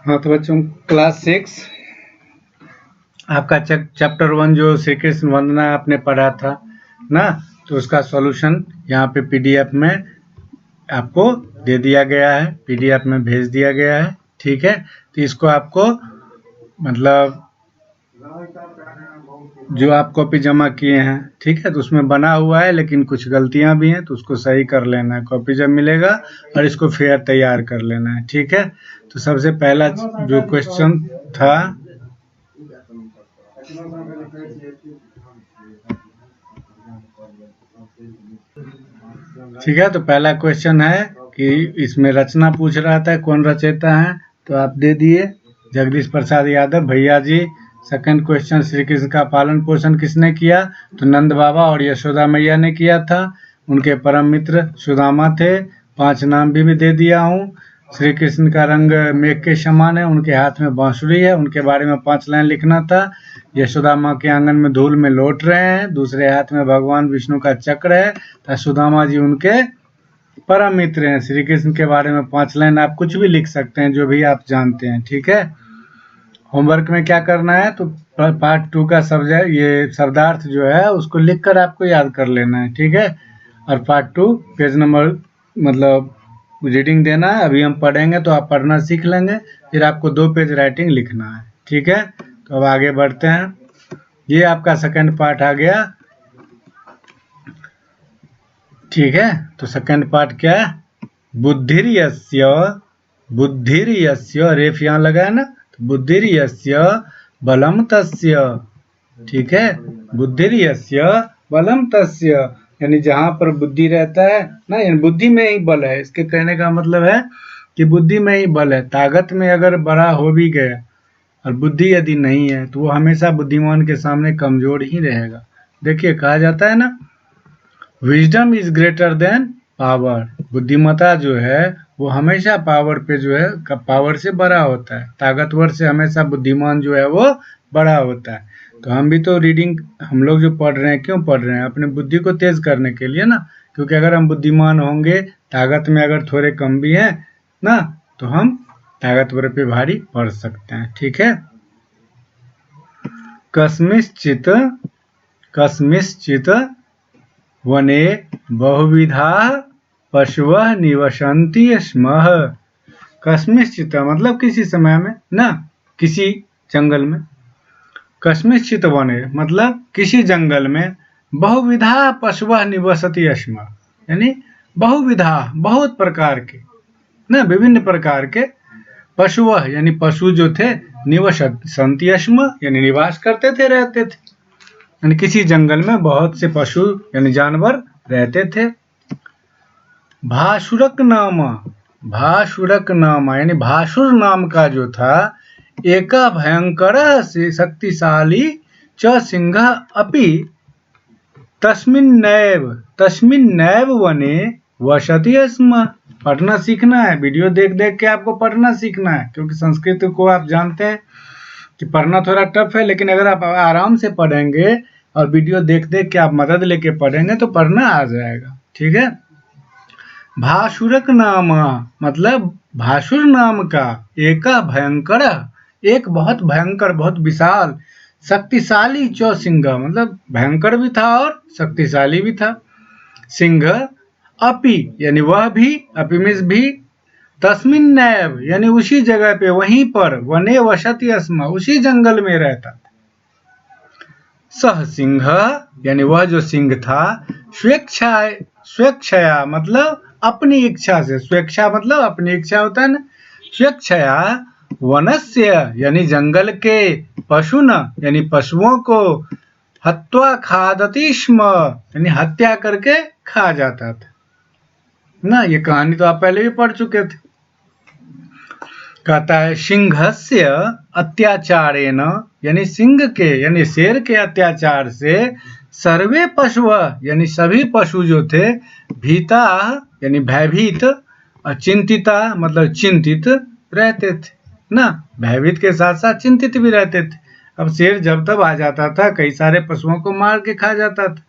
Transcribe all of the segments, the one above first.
हाँ तो बच्चों, क्लास 6 आपका चैप्टर 1 जो श्री कृष्ण वंदना आपने पढ़ा था ना, तो उसका सॉल्यूशन यहाँ पे पीडीएफ में आपको दे दिया गया है, पीडीएफ में भेज दिया गया है। ठीक है, तो इसको आपको मतलब जो आप कॉपी जमा किए हैं, ठीक है, तो उसमें बना हुआ है लेकिन कुछ गलतियां भी हैं, तो उसको सही कर लेना है कॉपी जब मिलेगा, और इसको फेयर तैयार कर लेना है। ठीक है, तो सबसे पहला जो क्वेश्चन था, ठीक है, तो पहला क्वेश्चन है कि इसमें रचना पूछ रहा था, कौन रचयिता है, तो आप दे दिए जगदीश प्रसाद यादव भैया जी। सेकंड क्वेश्चन, श्री कृष्ण का पालन पोषण किसने किया, तो नंद बाबा और यशोदा मैया ने किया था। उनके परम मित्र सुदामा थे। 5 नाम भी दे दिया हूँ। श्री कृष्ण का रंग मेघ के समान है, उनके हाथ में बांसुरी है, उनके बारे में 5 लाइन लिखना था। यशोदा माँ के आंगन में धूल में लौट रहे हैं, दूसरे हाथ में भगवान विष्णु का चक्र है, तो सुदामा जी उनके परम मित्र हैं। श्री कृष्ण के बारे में 5 लाइन आप कुछ भी लिख सकते हैं, जो भी आप जानते हैं। ठीक है, होमवर्क में क्या करना है, तो पार्ट 2 का सब्जेक्ट ये शब्दार्थ जो है उसको लिखकर आपको याद कर लेना है। ठीक है, और पार्ट 2 पेज नंबर मतलब रीडिंग देना है। अभी हम पढ़ेंगे तो आप पढ़ना सीख लेंगे, फिर आपको 2 पेज राइटिंग लिखना है। ठीक है, तो अब आगे बढ़ते हैं। ये आपका सेकंड पार्ट आ गया। ठीक है, तो सेकंड पार्ट क्या है, बुद्धिर्यस्य रेफ यहाँ लगा है ना, तो बुद्धिर्यस्य बलम तस्य। ठीक है, बुद्धिर्यस्य बलम तस्य, यानी जहाँ पर बुद्धि रहता है ना, यानी बुद्धि में ही बल है। इसके कहने का मतलब है कि बुद्धि में ही बल है। ताकत में अगर बड़ा हो भी गया और बुद्धि यदि नहीं है, तो वो हमेशा बुद्धिमान के सामने कमजोर ही रहेगा। देखिए, कहा जाता है ना, wisdom is greater than power. बुद्धिमत्ता जो है वो हमेशा पावर पे जो है पावर से बड़ा होता है। ताकतवर से हमेशा बुद्धिमान जो है वो बड़ा होता है। तो हम भी तो रीडिंग हम लोग जो पढ़ रहे हैं, क्यों पढ़ रहे हैं, अपने बुद्धि को तेज करने के लिए ना। क्योंकि अगर हम बुद्धिमान होंगे, ताकत में अगर थोड़े कम भी हैं ना, तो हम ताकतवर पे भारी पड़ सकते हैं। ठीक है, कस्मिश्चित वने बहुविधा पशवः निवसन्ति स्म। कस्मिश्चित मतलब किसी समय में ना, किसी जंगल में। कस्मिश्चित वने मतलब किसी जंगल में, बहुविधा पशवः निवसति स्म, यानी बहुविधा बहुत प्रकार के ना, विभिन्न प्रकार के पशुवः यानी पशु जो थे, निवसन्ति स्म यानी निवास करते थे, रहते थे। यानी किसी जंगल में बहुत से पशु यानी जानवर रहते थे। भासुरक नाम यानी भासुर नाम का जो था, एका भयंकर से शक्तिशाली च सिंह अपि तस्मिन्नैव वने वसति स्म। पढ़ना सीखना है, वीडियो देख देख के आपको पढ़ना सीखना है, क्योंकि संस्कृत को आप जानते हैं कि पढ़ना थोड़ा टफ है, लेकिन अगर आप आराम से पढ़ेंगे और वीडियो देख देख के आप मदद लेके पढ़ेंगे तो पढ़ना आ जाएगा। ठीक है, भासुरक नाम मतलब भासुर नाम का, एका भयंकर एक बहुत भयंकर बहुत विशाल, शक्तिशाली चौ सिंह मतलब भयंकर भी था और शक्तिशाली भी था। सिंह अपि यानी वह भी, अपि मीन्स भी, तस्मिन्नैव यानी उसी जगह पे, वहीं पर, वने वसति स्म उसी जंगल में रहता था। सह सिंह यानी वह जो सिंह था, स्वेच्छया मतलब अपनी इच्छा से, स्वेच्छा मतलब अपनी इच्छा होता है ना, स्वेच्छया वनस्य यानी जंगल के, पशुन यानी पशुओं को, हत्वा खादति स्म यानी हत्या करके खा जाता था ना। ये कहानी तो आप पहले भी पढ़ चुके थे। कहता है सिंहस्य अत्याचारेण यानी सिंह के यानी शेर के अत्याचार से, सर्वे पशु यानी सभी पशु जो थे, भीता यानी भयभीत, और चिंतिता मतलब चिंतित रहते थे ना। भयभीत के साथ साथ चिंतित भी रहते थे। अब शेर जब तब आ जाता था, कई सारे पशुओं को मार के खा जाता था,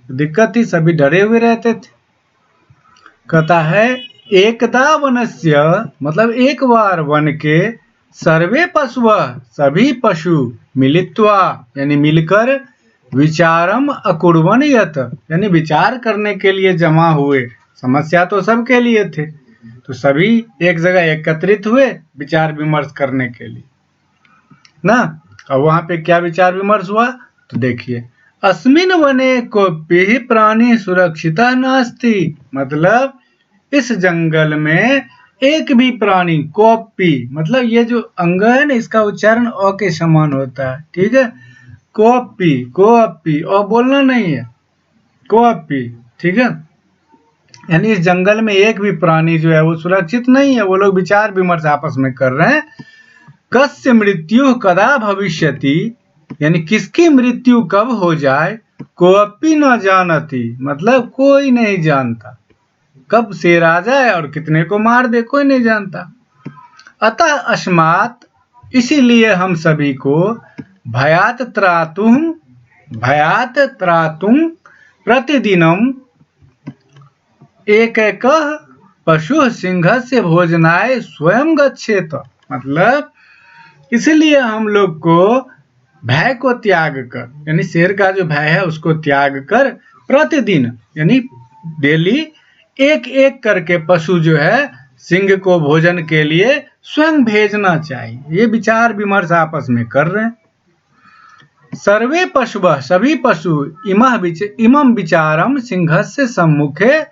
दिक्कत थी, सभी डरे हुए रहते थे। कहता है एकदा वनस्य मतलब एक बार वन के, सर्वे पशु, सभी पशु मिलित्वा यानी मिलकर, विचारम अकुर्वन यत यानी विचार करने के लिए जमा हुए। समस्या तो सबके लिए थे, तो सभी एक जगह एकत्रित हुए विचार विमर्श करने के लिए ना। अब वहां पे क्या विचार विमर्श हुआ तो देखिए, अस्मिन वने कोपी प्राणी सुरक्षिता नास्ति, मतलब इस जंगल में एक भी प्राणी, कोपी मतलब ये जो अंग है ना इसका उच्चारण अ के समान होता है, ठीक है। कोपी, कोपी और बोलना नहीं है, कोपी, ठीक है। यानी इस जंगल में एक भी प्राणी जो है वो सुरक्षित नहीं है। वो लोग विचार विमर्श आपस में कर रहे हैं। कस्य मृत्यु कदा भविष्यति, यानी किसकी मृत्यु कब हो जाए, कोपी न जानती, मतलब कोई नहीं जानता कब शेर आ जाए और कितने को मार दे, कोई नहीं जानता। अतः अस्मात्, इसीलिए हम सभी को भयात त्रातुम प्रतिदिनम एक पशु सिंह से भोजनाय स्वयं गच्छेत, मतलब इसलिए हम लोग को भय को त्याग कर, यानी शेर का जो भय है उसको त्याग कर प्रतिदिन यानी डेली एक एक करके पशु जो है सिंह को भोजन के लिए स्वयं भेजना चाहिए। ये विचार विमर्श आपस में कर रहे हैं। सर्वे पशु, सभी पशु इमं विचारम सिंहस्य सम्मुखे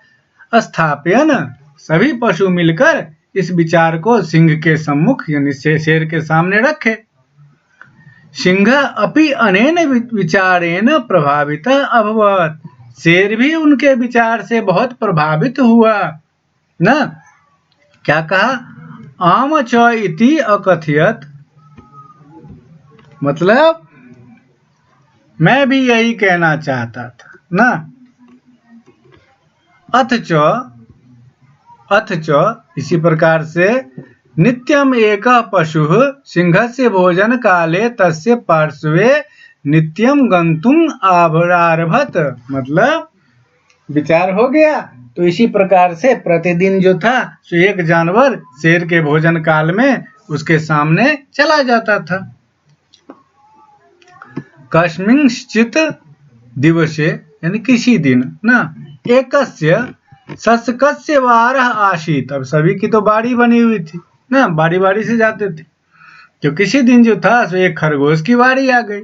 स्थापयन, सभी पशु मिलकर इस विचार को सिंह के सम्मुख यानी शेर के सामने रखे। सिंह अपि अनेन विचारेण प्रभावित अभवत, शेर भी उनके विचार से बहुत प्रभावित हुआ ना। क्या कहा, आम च इति अकथयत, मतलब मैं भी यही कहना चाहता था ना। अथ च इसी प्रकार से नित्यम एक पशु सिंह से भोजन काले तस्य पार्श्वे नित्यम गंतुम आरभत, मतलब विचार हो गया तो इसी प्रकार से प्रतिदिन जो था सो एक जानवर शेर के भोजन काल में उसके सामने चला जाता था। कस्मिंश्चित दिवसे यानी किसी दिन ना, एकस्य शस्कस्य वारः आसीत्, अब सभी की तो बाड़ी बनी हुई थी ना, बारी बारी से जाते थे। तो किसी दिन जो था सो एक खरगोश की बारी आ गई।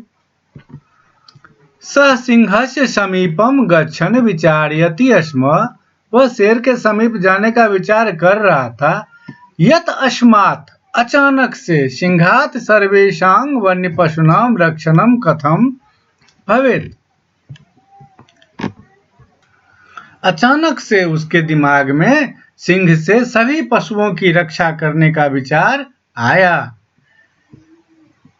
स सिंहस्य समीपम गच्छन विचारयति स्म, वह शेर के समीप जाने का विचार कर रहा था। यत अस्मात्, अचानक से, सिंहात सर्वेषां वन्य पशूनां रक्षणं कथम भवेत्, अचानक से उसके दिमाग में सिंह से सभी पशुओं की रक्षा करने का विचार आया।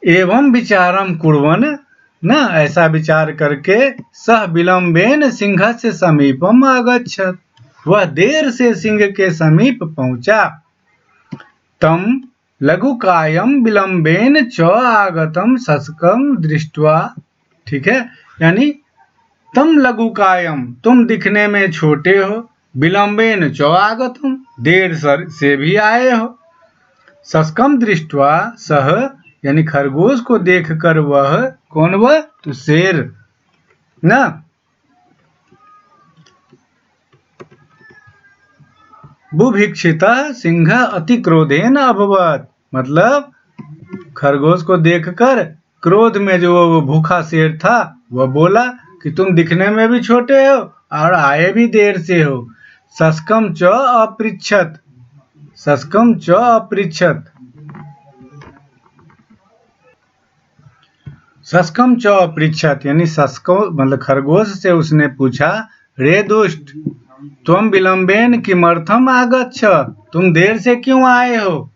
एवं विचारम कुर्वन् न, ऐसा विचार करके सह विलंबेन सिंह से समीपम अगच्छत, वह देर से सिंह के समीप पहुंचा। तम लघुकायम विलंबेन च आगतम शस्कम दृष्ट्वा, ठीक है, यानी तम लघुकायम, तुम दिखने में छोटे हो, विलंबेन च आगतम, देर से भी आए हो, शस्कम दृष्ट्वा सह यानी खरगोश को देखकर वह, कौन वह, तो शेर ना, बुभीक्षिता सिंह अति क्रोधेन अभवत, मतलब खरगोश को देखकर क्रोध में जो वो भूखा शेर था वह बोला कि तुम दिखने में भी छोटे हो और आए भी देर से हो। शस्कम च अपृच्छत, शस्कम च अपृच्छत, शस्कम च अपृच्छत यानी शस्को मतलब खरगोश से उसने पूछा, रे दुष्ट तुम विलंबेन किमर्थम आगच्छ, तुम देर से क्यों आए हो।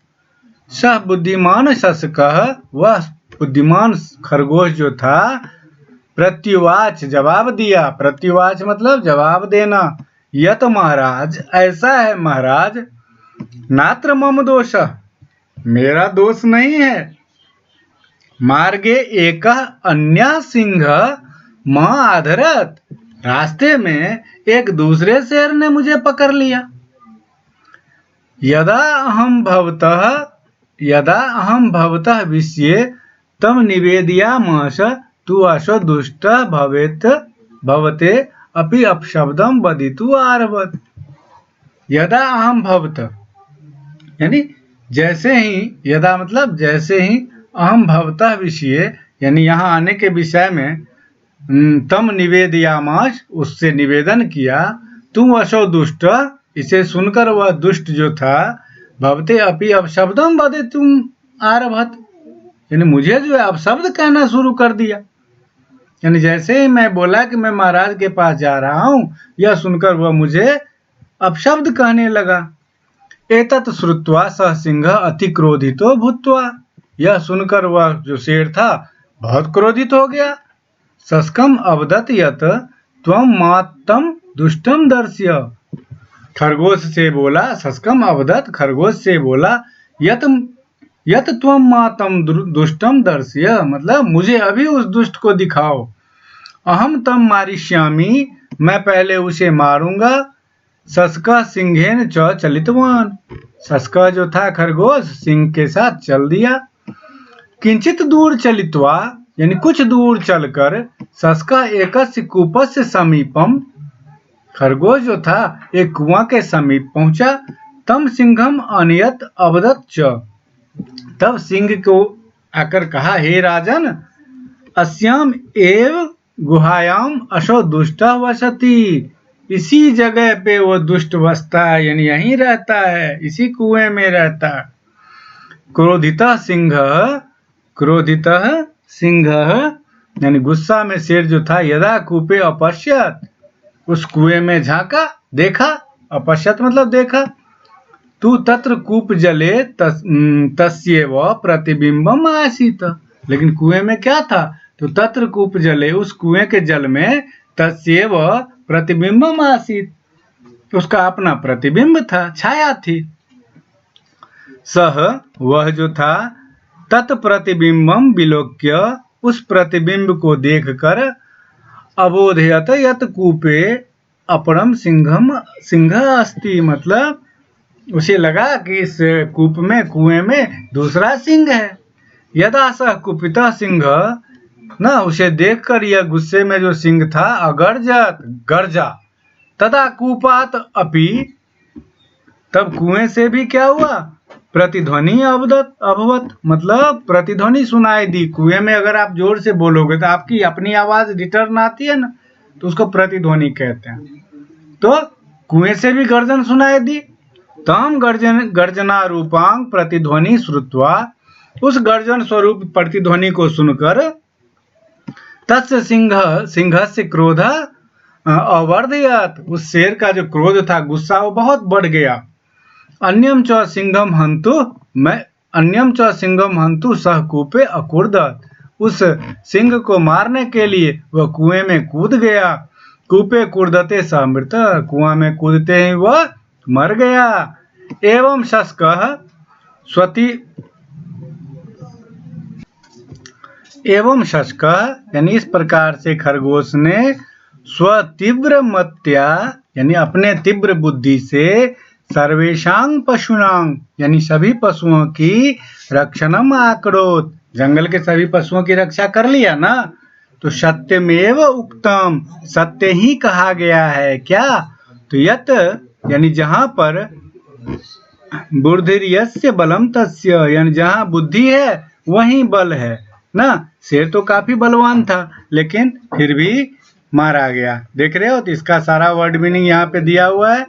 सह बुद्धिमान शस्कः, वह बुद्धिमान खरगोश जो था, प्रत्युवाच जवाब दिया, प्रत्युवाच मतलब जवाब देना, यत महाराज, ऐसा है महाराज, नात्र मम दोष, मेरा दोष नहीं है, मार्गे एक अन्य सिंह म आधरत, रास्ते में एक दूसरे शेर ने मुझे पकड़ लिया। यदा हम भवतः यदा अहम भवतः विषये तम निवेदयामास तु असो दुष्ट भवते अपि अपशब्दम वदितु आरभत। यदा अहम भवतः यानी जैसे ही, यदा मतलब जैसे ही, अहम भवतः विषये यानी यहाँ आने के विषय में, तम निवेदयामास उससे निवेदन किया, तुम असो दुष्ट इसे सुनकर वह दुष्ट जो था, भवते अपि अपशब्दम वदे तुम आरभत यानी मुझे जो है अपशब्द कहना शुरू कर दिया। यानी जैसे ही मैं बोला कि मैं महाराज के पास जा रहा हूँ, यह सुनकर वह मुझे अपशब्द कहने लगा। एतत् श्रुत्वा सह सिंह अति क्रोधितो भूत्वा, यह सुनकर वह जो शेर था बहुत क्रोधित हो गया। सस्कम अवदत यत त्वं मातम दुष्टम दर्श्य, खरगोश से बोला, सस्कम अवदत खरगोश से बोला, यत त्वं मातम दुष्टम दर्श्य मतलब मुझे अभी उस दुष्ट को दिखाओ। अहम तम मारिष्यामि, मैं पहले उसे मारूंगा। सस्का सिंहेन च चलितवान, सस्का जो था खरगोश सिंह के साथ चल दिया। किंचित दूर चलित्वा यानी कुछ दूर चलकर, सस्का एकस्य कूपस्य समीपम, खरगोश जो था एक कुआं के समीप पहुंचा। तम सिंहम अनयत अवदत च, तब सिंह को आकर कहा, हे राजन, अस्याम एव गुहायाम असो दुष्ट वसति, इसी जगह पे वो दुष्ट बसता है यानी यहीं रहता है, इसी कुएं में रहता है। क्रोधितः सिंह यानी गुस्सा में शेर जो था, यदा कूपे अपश्यत, उस कुएं में झांका, देखा, अपश्यत मतलब देखा। तू तत्र कूप जले तस्येव प्रतिबिंबम आसीत, लेकिन कुएं में क्या था, तो तत्र कूप जले, उस कुएं के जल में, तस्येव प्रतिबिंबम आसीत, उसका अपना प्रतिबिंब था, छाया थी। सह वह जो था, तत्प्रतिबिंबम विलोक्य, उस प्रतिबिंब को देखकर, अबोधयत यत कूपे अपरम सिंह अस्ति, मतलब उसे लगा कि इस कूप में, कुएं में दूसरा सिंह है। यदा सह कुपिता सिंह ना, उसे देखकर यह गुस्से में जो सिंह था, अगर्जत गर्जा, तदा कूपात अपि, तब कुएं से भी क्या हुआ, प्रतिध्वनि अभवत मतलब प्रतिध्वनि सुनाई दी। कुएं में अगर आप जोर से बोलोगे तो आपकी अपनी आवाज रिटर्न आती है ना, तो उसको प्रतिध्वनि कहते हैं। तो कुएं से भी गर्जन सुनाई दी। तम गर्जना रूपांग प्रतिध्वनि श्रुत्वा, उस गर्जन स्वरूप प्रतिध्वनि को सुनकर, तस्य सिंह से क्रोध अवर्धयत, उस शेर का जो क्रोध था, गुस्सा, वो बहुत बढ़ गया। अन्यम च सिंघम हंतु सह कूपे अकुर्दत, उस सिंह को मारने के लिए वह कुएं में कूद गया। कूपे कूदते सह मृत, कुआं में कूदते ही वह मर गया। एवं शस्कः यानी इस प्रकार से खरगोश ने स्वतीव्र मत्या यानी अपने तीव्र बुद्धि से, सर्वेशांग पशुनांग यानी सभी पशुओं की, रक्षणम आकरोत, जंगल के सभी पशुओं की रक्षा कर लिया ना। तो सत्यमेव उक्तम, सत्य ही कहा गया है। क्या, तो यत यानी जहां पर, बुद्धिर्यस्य बलम तस्य, यानी जहां बुद्धि है वहीं बल है ना। शेर तो काफी बलवान था, लेकिन फिर भी मारा गया। देख रहे हो, तो इसका सारा वर्ड मीनिंग यहाँ पे दिया हुआ है।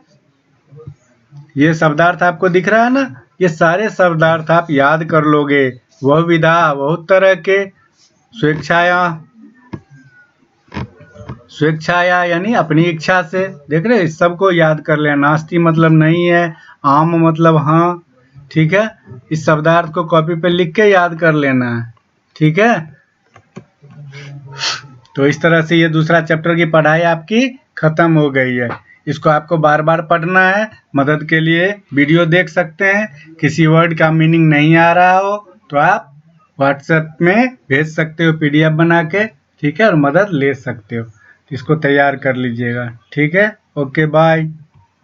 ये शब्दार्थ आपको दिख रहा है ना, ये सारे शब्दार्थ आप याद कर लोगे। वह विधा, बहुत तरह के, स्वेच्छाया यानी अपनी इच्छा से, देख रहे, इस सबको याद कर लेना। नास्ति मतलब नहीं है, आम मतलब हाँ, ठीक है। इस शब्दार्थ को कॉपी पे लिख के याद कर लेना है, ठीक है। तो इस तरह से ये दूसरा चैप्टर की पढ़ाई आपकी खत्म हो गई है। इसको आपको बार बार पढ़ना है। मदद के लिए वीडियो देख सकते हैं। किसी वर्ड का मीनिंग नहीं आ रहा हो तो आप व्हाट्सएप में भेज सकते हो PDF बना के, ठीक है, और मदद ले सकते हो। इसको तैयार कर लीजिएगा, ठीक है। Okay, bye.